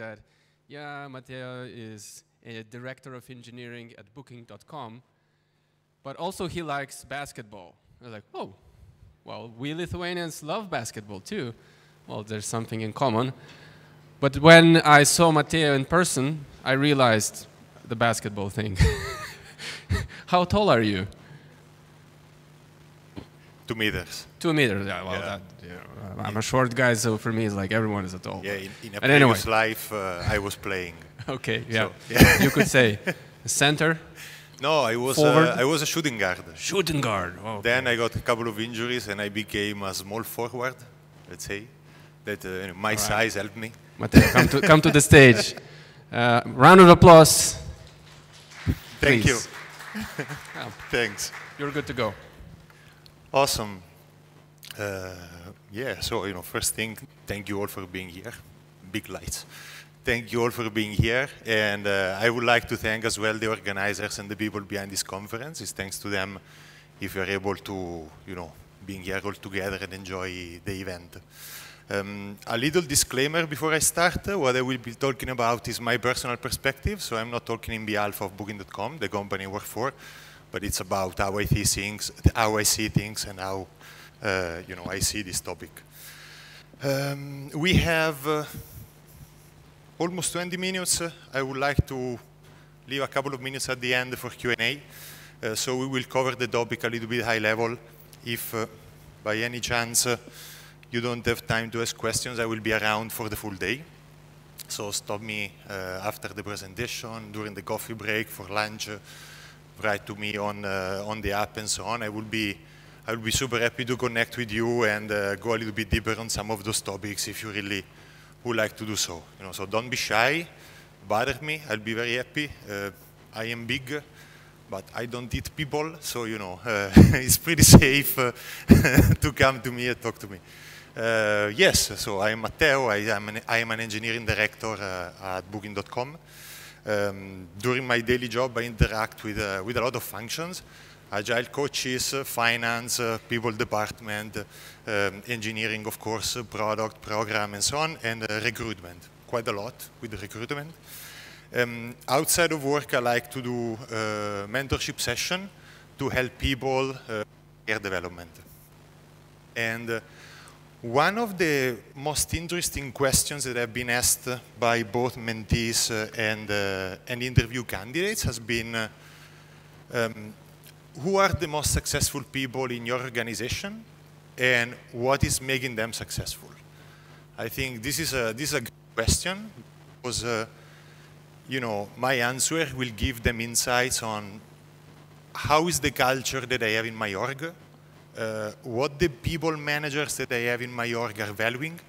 that, yeah, Matteo is a director of engineering at Booking.com, but also he likes basketball. I was like, oh, well, we Lithuanians love basketball too. Well, there's something in common. But when I saw Matteo in person, I realized the basketball thing. How tall are you? 2 meters. 2 meters, yeah, well, I'm a short guy, so for me it's like everyone is a tall. Yeah, in a previous life, I was playing. Okay, yeah. So, yeah. You could say center? No, I was a shooting guard. Shooting guard. Oh, okay. Then I got a couple of injuries and I became a small forward, let's say. That my size helped me. Matteo, come to the stage. Round of applause. Thank you. Oh. Thanks. You're good to go. Awesome. Yeah, so, first thing, thank you all for being here. Big lights. Thank you all for being here. And I would like to thank as well the organizers and the people behind this conference. It's thanks to them if you're able to, being here all together and enjoy the event. A little disclaimer before I start. What I will be talking about is my personal perspective. So I'm not talking in behalf of Booking.com, the company I work for, but it's about how I see things and how I see this topic. We have almost 20 minutes. I would like to leave a couple of minutes at the end for Q&A. So we will cover the topic a little bit high level. If by any chance you don't have time to ask questions, I will be around for the full day. So stop me after the presentation, during the coffee break, for lunch. Write to me on the app and so on. I will be super happy to connect with you and go a little bit deeper on some of those topics if you really would like to do so. So don't be shy, bother me. I'll be very happy. I am big, but I don't eat people, so it's pretty safe to come to me and talk to me. Yes, so I am Matteo. I am an engineering director at Booking.com. During my daily job, I interact with a lot of functions: Agile coaches, finance, people department, engineering, of course, product, program, and so on, and recruitment. Quite a lot with recruitment. Outside of work, I like to do mentorship session to help people career development. And one of the most interesting questions that have been asked by both mentees and interview candidates has been, who are the most successful people in your organization and what is making them successful? I think this is a good question because, my answer will give them insights on how is the culture that I have in my org, what the people managers that I have in my org are valuing,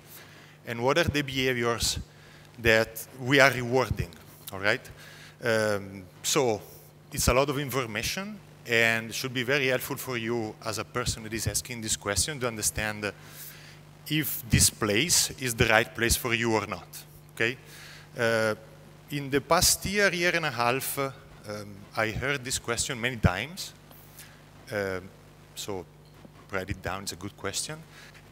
and what are the behaviors that we are rewarding, all right? So it's a lot of information and should be very helpful for you as a person that is asking this question to understand if this place is the right place for you or not, okay? In the past year and a half, I heard this question many times. So write it down, it's a good question.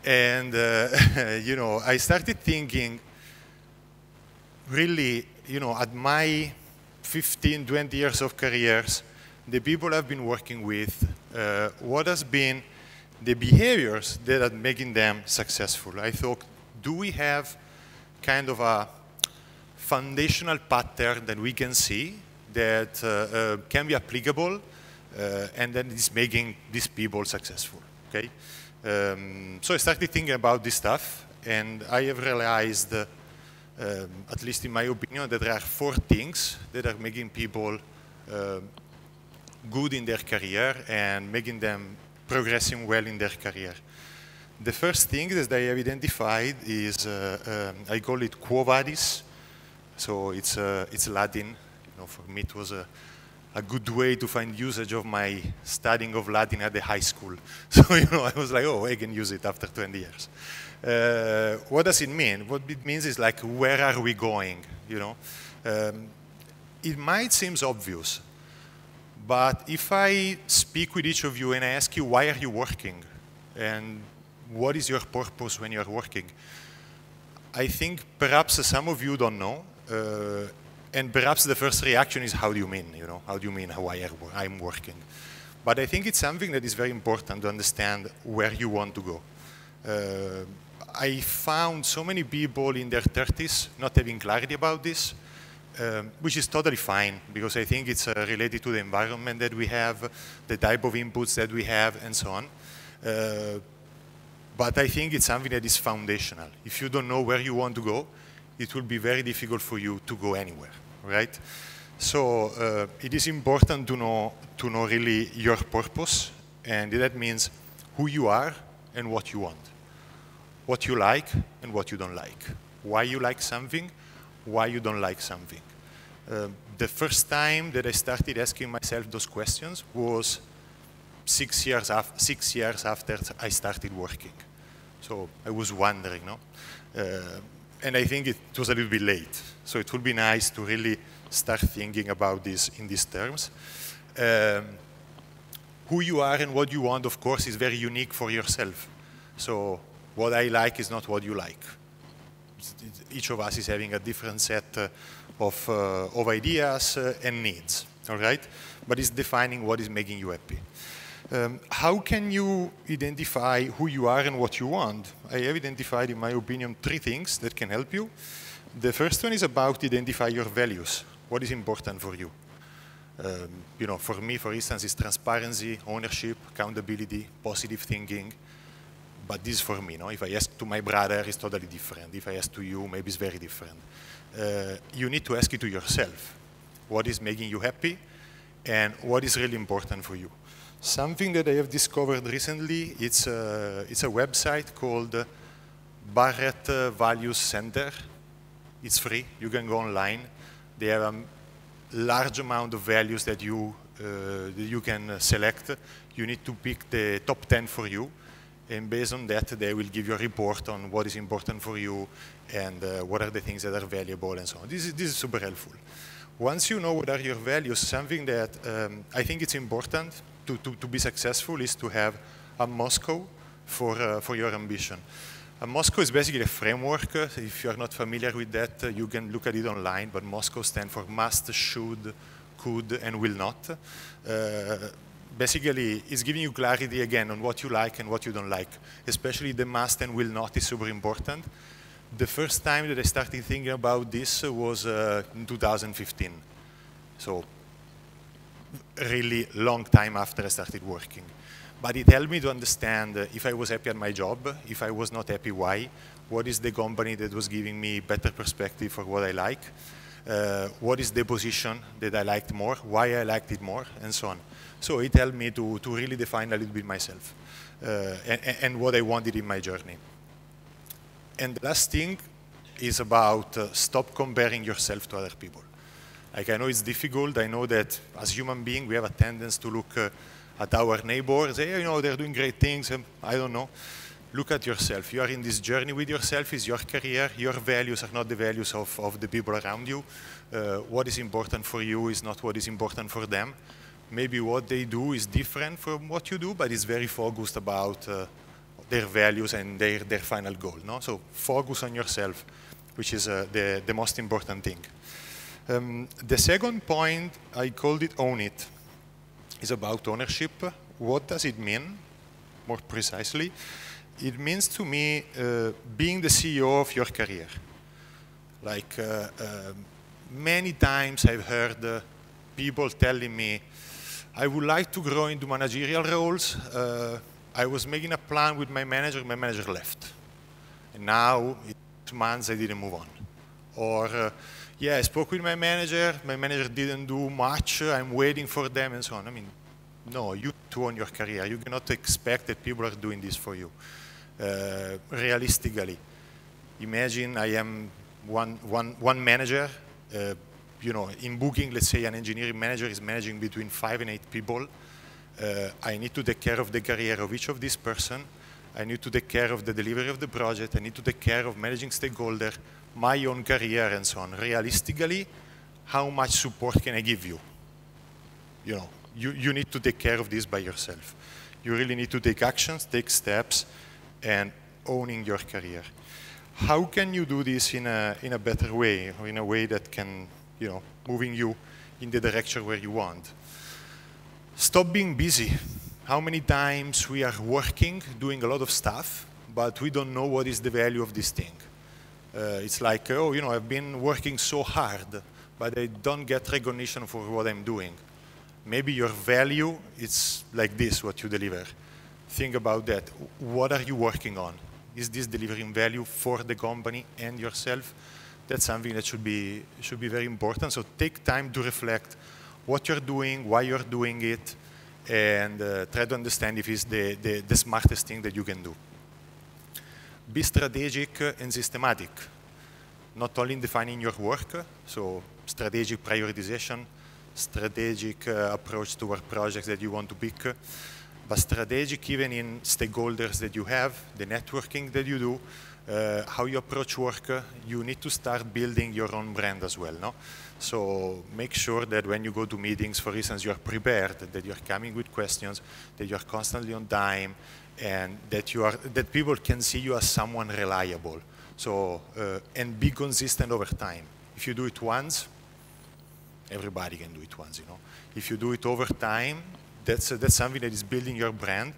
And, I started thinking, really, at my 15, 20 years of careers, the people I've been working with, what has been the behaviors that are making them successful? I thought, do we have kind of a foundational pattern that we can see that can be applicable and then is making these people successful, okay? So I started thinking about this stuff, and I have realized, at least in my opinion, that there are 4 things that are making people good in their career and making them progressing well in their career. The first thing that I have identified is, I call it Quo Vadis. So it's Latin. For me it was a good way to find usage of my studying of Latin at the high school. So, I was like, oh, I can use it after 20 years. What does it mean? What it means is like, where are we going, It might seem obvious, but if I speak with each of you and I ask you, why are you working? And what is your purpose when you're working? I think perhaps some of you don't know, and perhaps the first reaction is, how do you mean? How do you mean how I'm working? But I think it's something that is very important to understand where you want to go. I found so many people in their 30s not having clarity about this, which is totally fine, because I think it's related to the environment that we have, the type of inputs that we have, and so on. But I think it's something that is foundational. If you don't know where you want to go, it will be very difficult for you to go anywhere, right? So it is important to know really your purpose, and that means who you are and what you want, what you like and what you don't like, why you like something, why you don't like something. The first time that I started asking myself those questions was 6 years after I started working. So I was wondering, no? And I think it was a little bit late. So it would be nice to really start thinking about this in these terms. Who you are and what you want, of course, is very unique for yourself. So what I like is not what you like. Each of us is having a different set of ideas and needs, all right? But it's defining what is making you happy. How can you identify who you are and what you want? I have identified, in my opinion, 3 things that can help you. The first one is about identify your values. What is important for you? For me, for instance, it's transparency, ownership, accountability, positive thinking. But this is for me, no? If I ask to my brother, it's totally different. If I ask to you, maybe it's very different. You need to ask it to yourself. What is making you happy and what is really important for you? Something that I have discovered recently, it's a website called Barrett Values Center. It's free, you can go online. They have a large amount of values that you can select. You need to pick the top 10 for you. And based on that, they will give you a report on what is important for you and what are the things that are valuable and so on. This is super helpful. Once you know what are your values, something that I think it's important to be successful is to have a Moscow for your ambition. A Moscow is basically a framework. If you are not familiar with that, you can look at it online, but Moscow stands for must, should, could, and will not. Basically, it's giving you clarity again on what you like and what you don't like. Especially the must and will not is super important. The first time that I started thinking about this was in 2015. So really long time after I started working. But it helped me to understand if I was happy at my job, if I was not happy, why, what is the company that was giving me better perspective for what I like, what is the position that I liked more, why I liked it more, and so on. So it helped me to really define a little bit myself and what I wanted in my journey. And the last thing is about stop comparing yourself to other people. Like, I know it's difficult. I know that as human beings, we have a tendency to look at our neighbors, say, they're doing great things, and I don't know. Look at yourself. You are in this journey with yourself. It's your career. Your values are not the values of the people around you. What is important for you is not what is important for them. Maybe what they do is different from what you do, but it's very focused about their values and their final goal. No? So focus on yourself, which is the most important thing. The second point, I called it own it, is about ownership. What does it mean, more precisely? It means to me being the CEO of your career. Like many times I've heard people telling me, I would like to grow into managerial roles. I was making a plan with my manager left. And now, in 2 months, I didn't move on. Or, yeah, I spoke with my manager didn't do much, I'm waiting for them, and so on. I mean, no, you need to own your career. You cannot expect that people are doing this for you. Realistically, imagine I am one manager. In booking, let's say an engineering manager is managing between 5 and 8 people. I need to take care of the career of each of this person. I need to take care of the delivery of the project. I need to take care of managing stakeholders, my own career, and so on. Realistically, how much support can I give you? You need to take care of this by yourself. You really need to take actions, take steps, and owning your career. how can you do this in a better way, or in a way that can, moving you in the direction where you want? Stop being busy. How many times we are working, doing a lot of stuff, but we don't know what is the value of this thing. It's like, oh, I've been working so hard, but I don't get recognition for what I'm doing. Maybe your value is like this, what you deliver. Think about that. What are you working on? Is this delivering value for the company and yourself? That's something that should be very important. So take time to reflect what you're doing, why you're doing it, and try to understand if it's the smartest thing that you can do. Be strategic and systematic, not only in defining your work, so strategic prioritization, strategic approach toward projects that you want to pick, but strategic even in stakeholders that you have, the networking that you do, how you approach work. You need to start building your own brand as well, no? So make sure that when you go to meetings, for instance, you're prepared, that you're coming with questions, that you're constantly on time, and that people can see you as someone reliable. So, and be consistent over time. If you do it once, everybody can do it once, If you do it over time, that's something that is building your brand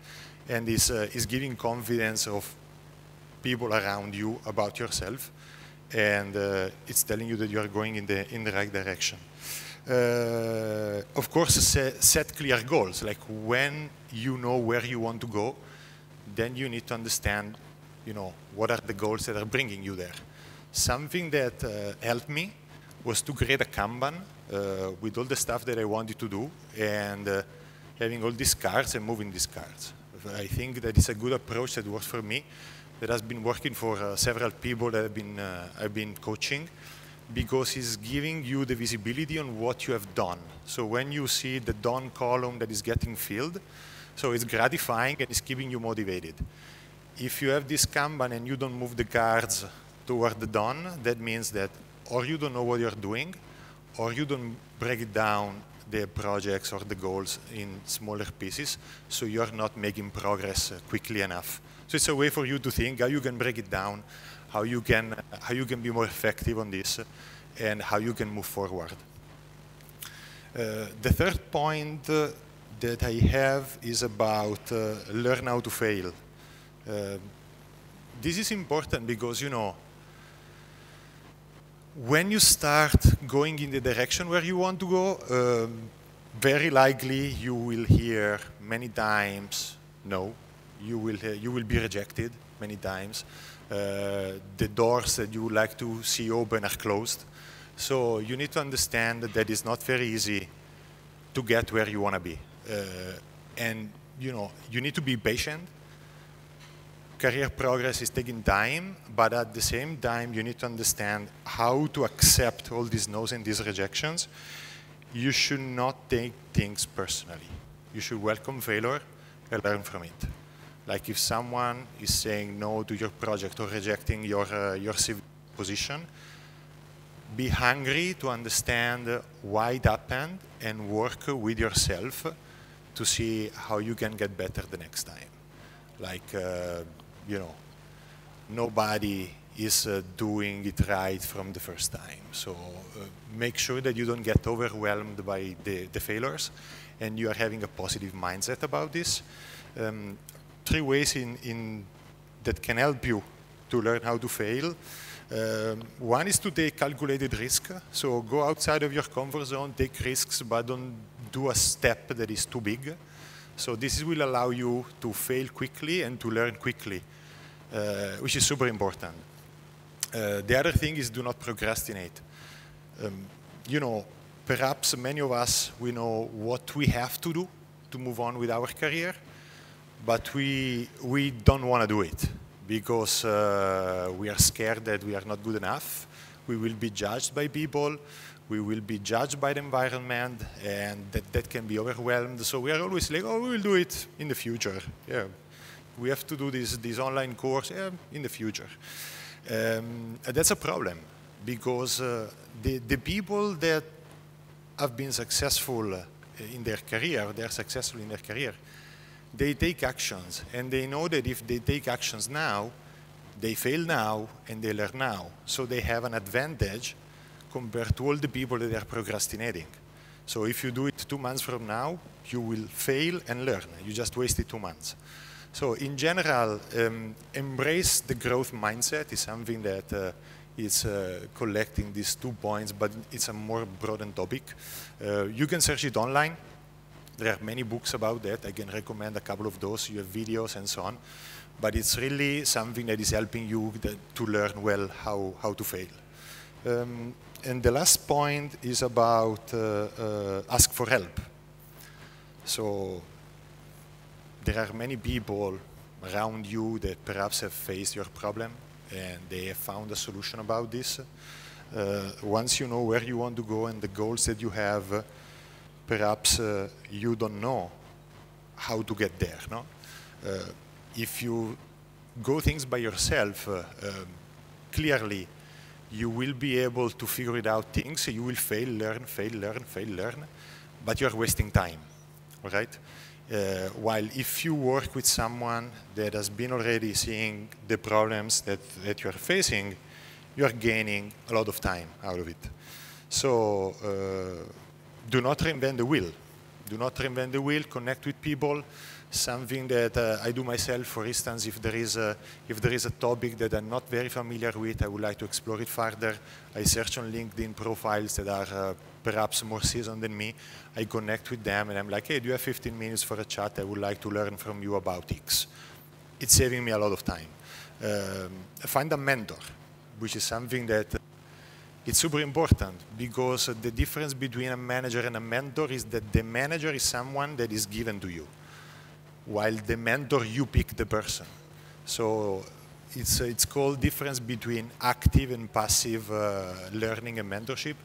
and is giving confidence of people around you about yourself, and it's telling you that you are going in the right direction. Of course, set clear goals. Like when you know where you want to go, then you need to understand, what are the goals that are bringing you there. Something that helped me was to create a Kanban with all the stuff that I wanted to do, and having all these cards and moving these cards. I think that is a good approach that works for me, that has been working for several people that I've been coaching, because it's giving you the visibility on what you have done. So when you see the done column that is getting filled, so it's gratifying and it's keeping you motivated. If you have this Kanban and you don't move the cards toward the done, that means that or you don't know what you're doing, or you don't break it down, the projects or the goals, in smaller pieces, so you're not making progress quickly enough. So it's a way for you to think how you can break it down, how you can be more effective on this, and how you can move forward. The third point that I have is about learn how to fail. This is important because, when you start going in the direction where you want to go, very likely you will hear many times no. You will be rejected many times. The doors that you would like to see open are closed. So you need to understand that it's not very easy to get where you want to be. And you need to be patient. Career progress is taking time, but at the same time, you need to understand how to accept all these no's and these rejections. You should not take things personally. You should welcome failure and learn from it. Like if someone is saying no to your project or rejecting your CV position, be hungry to understand why it happened and work with yourself to see how you can get better the next time. Like, nobody is doing it right from the first time. So make sure that you don't get overwhelmed by the failures and you are having a positive mindset about this. 3 ways that can help you to learn how to fail. One is to take calculated risk. So go outside of your comfort zone, take risks, but don't do a step that is too big. So this will allow you to fail quickly and to learn quickly, which is super important. The other thing is do not procrastinate. Perhaps many of us, we know what we have to do to move on with our career, but we don't want to do it because we are scared that we are not good enough. We will be judged by people. We will be judged by the environment, and that can be overwhelmed. So we are always like, oh, we will do it in the future. Yeah, we have to do this online course in the future. That's a problem because the people that have been successful in their career, they are successful in their career, they take actions, and they know that if they take actions now, they fail now and they learn now. So they have an advantage compared to all the people that are procrastinating. So if you do it 2 months from now, you will fail and learn. You just wasted 2 months. So in general, embrace the growth mindset is something that is collecting these 2 points, but it's a more broadened topic. You can search it online. There are many books about that. I can recommend a couple of those. You have videos and so on. But it's really something that is helping you to learn well how to fail. And the last point is about ask for help. So there are many people around you that perhaps have faced your problem and they have found a solution about this. Once you know where you want to go and the goals that you have, perhaps you don't know how to get there. No? If you go things by yourself, clearly you will be able to figure it out things. You will fail, learn, fail, learn, fail, learn, but you're wasting time, all right? While if you work with someone that has been already seeing the problems that you're facing, you're gaining a lot of time out of it. So do not reinvent the wheel. Do not reinvent the wheel, connect with people. Something that I do myself, for instance, if there is a topic that I'm not very familiar with, I would like to explore it further. I search on LinkedIn profiles that are perhaps more seasoned than me. I connect with them and I'm like, hey, do you have 15 minutes for a chat? I would like to learn from you about X. It's saving me a lot of time. Find a mentor, which is something that it's super important, because the difference between a manager and a mentor is that the manager is someone that is given to you, while the mentor, you pick the person. So it's called difference between active and passive learning and mentorship.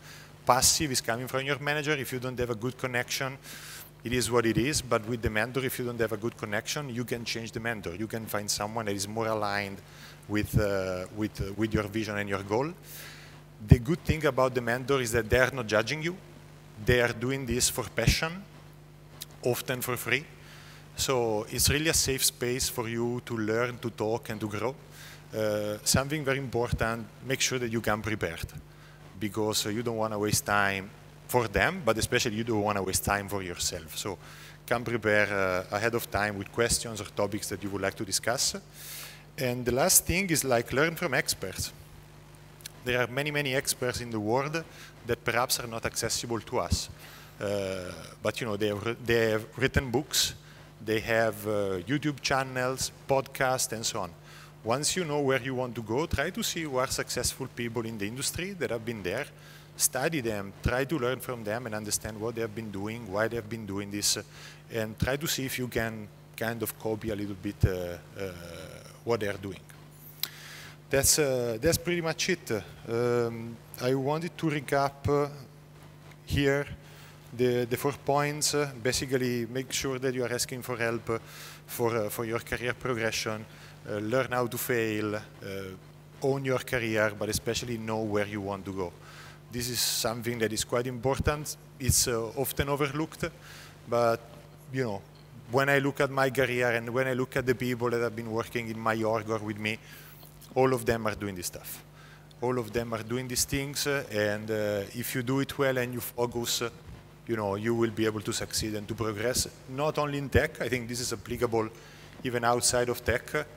Passive is coming from your manager. If you don't have a good connection, it is what it is. But with the mentor, if you don't have a good connection, you can change the mentor. You can find someone that is more aligned with your vision and your goal. The good thing about the mentor is that they are not judging you. They are doing this for passion, often for free. So it's really a safe space for you to learn, to talk, and to grow. Something very important, make sure that you come prepared, because you don't want to waste time for them, but especially you don't want to waste time for yourself. So come prepare ahead of time with questions or topics that you would like to discuss. And the last thing is like learn from experts. There are many, many experts in the world that perhaps are not accessible to us. But you know, they have written books, they have YouTube channels, podcasts, and so on. Once you know where you want to go, try to see who are successful people in the industry that have been there. Study them, try to learn from them and understand what they have been doing, why they have been doing this, and try to see if you can kind of copy a little bit what they are doing. That's pretty much it. I wanted to recap here the 4 points. Basically, make sure that you are asking for help for your career progression. Learn how to fail, own your career, but especially know where you want to go. This is something that is quite important. It's often overlooked, but you know, when I look at my career and when I look at the people that have been working in my org or with me, all of them are doing this stuff. All of them are doing these things, and if you do it well and you focus, you know, you will be able to succeed and to progress, not only in tech. I think this is applicable even outside of tech,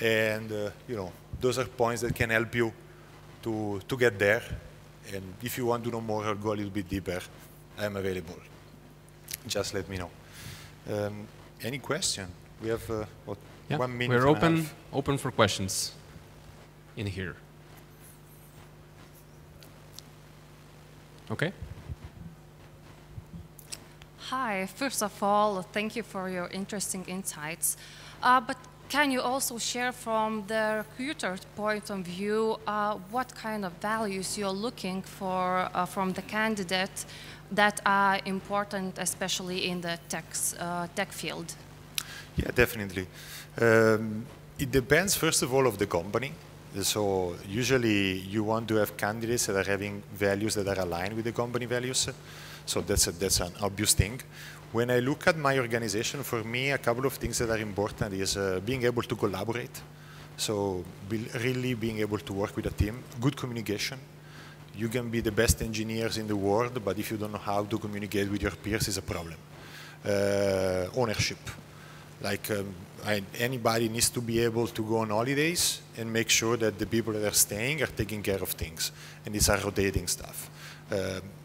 and you know, those are points that can help you to get there. And if you want to know more or go a little bit deeper, I'm available. Just let me know. Any question? We have what, yeah, 1 minute. We're open for questions in here. Okay. Hi, first of all, thank you for your interesting insights. But can you also share from the recruiter's point of view what kind of values you're looking for from the candidate that are important, especially in the tech field? Yeah, definitely. It depends, first of all, of the company. So usually you want to have candidates that are having values that are aligned with the company values. So that's an obvious thing. When I look at my organization, for me, a couple of things that are important is being able to collaborate. So really being able to work with a team, good communication. You can be the best engineers in the world, but if you don't know how to communicate with your peers, is a problem. Ownership. Like anybody needs to be able to go on holidays and make sure that the people that are staying are taking care of things. And these are rotating stuff.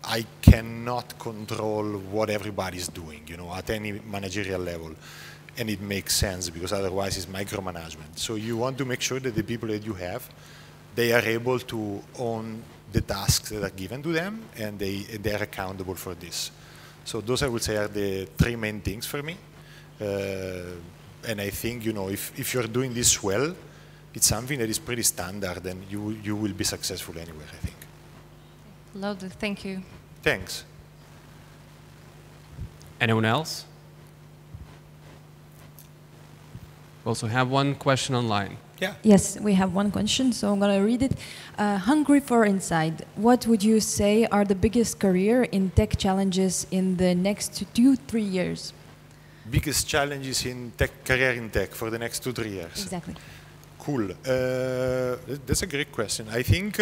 I cannot control what everybody's doing, you know, at any managerial level. And it makes sense because otherwise it's micromanagement. So you want to make sure that the people that you have, they are able to own the tasks that are given to them, and they are accountable for this. So those, I would say, are the three main things for me. And I think, you know, if you're doing this well, it's something that is pretty standard, and you will be successful anywhere, I think. Lovely, thank you. Thanks. Anyone else? We also have one question online. Yeah. Yes, we have one question, so I'm going to read it. Hungry for insight. What would you say are the biggest career in tech challenges in the next 2-3 years? Biggest challenges in tech, career in tech for the next 2-3 years? Exactly. Cool. That's a great question. I think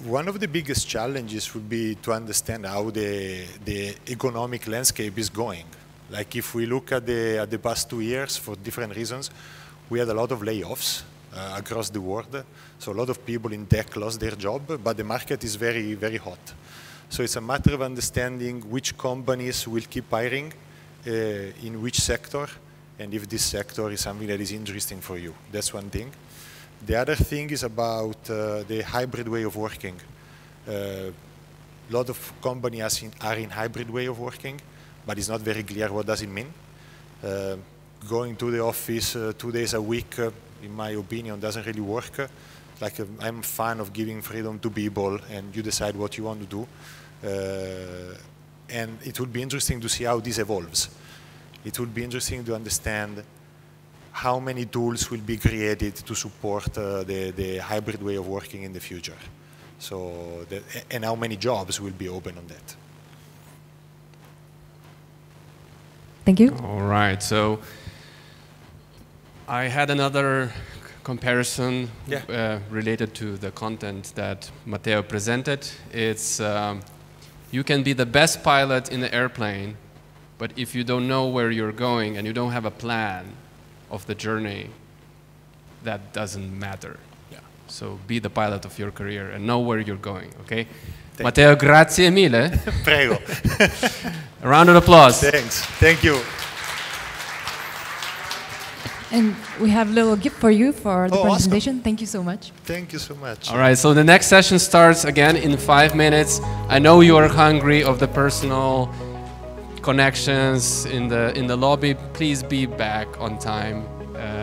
one of the biggest challenges would be to understand how the economic landscape is going. Like if we look at the past 2 years, for different reasons, we had a lot of layoffs across the world. So a lot of people in tech lost their job, but the market is very, very hot. So it's a matter of understanding which companies will keep hiring, in which sector, and if this sector is something that is interesting for you. That's one thing. The other thing is about the hybrid way of working. A lot of companies are in hybrid way of working, but it's not very clear what does it mean. Going to the office 2 days a week, in my opinion, doesn't really work. Like I'm a fan of giving freedom to people, and you decide what you want to do. And it would be interesting to see how this evolves. It would be interesting to understand how many tools will be created to support the hybrid way of working in the future. So, and how many jobs will be open on that. Thank you. All right, so I had another comparison related to the content that Matteo presented. It's you can be the best pilot in the airplane, but if you don't know where you're going and you don't have a plan of the journey, that doesn't matter. Yeah. So be the pilot of your career and know where you're going, okay? Matteo, grazie mille. Prego. A round of applause. Thanks. Thank you. And we have a little gift for you for the presentation. Awesome. Thank you so much. Thank you so much. All right, so the next session starts again in 5 minutes. I know you are hungry of the personal connections in the lobby. Please be back on time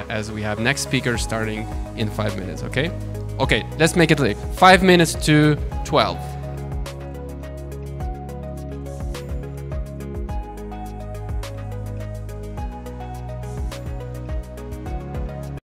as we have next speaker starting in 5 minutes, okay? Okay, let's make it late. 5 minutes to 12.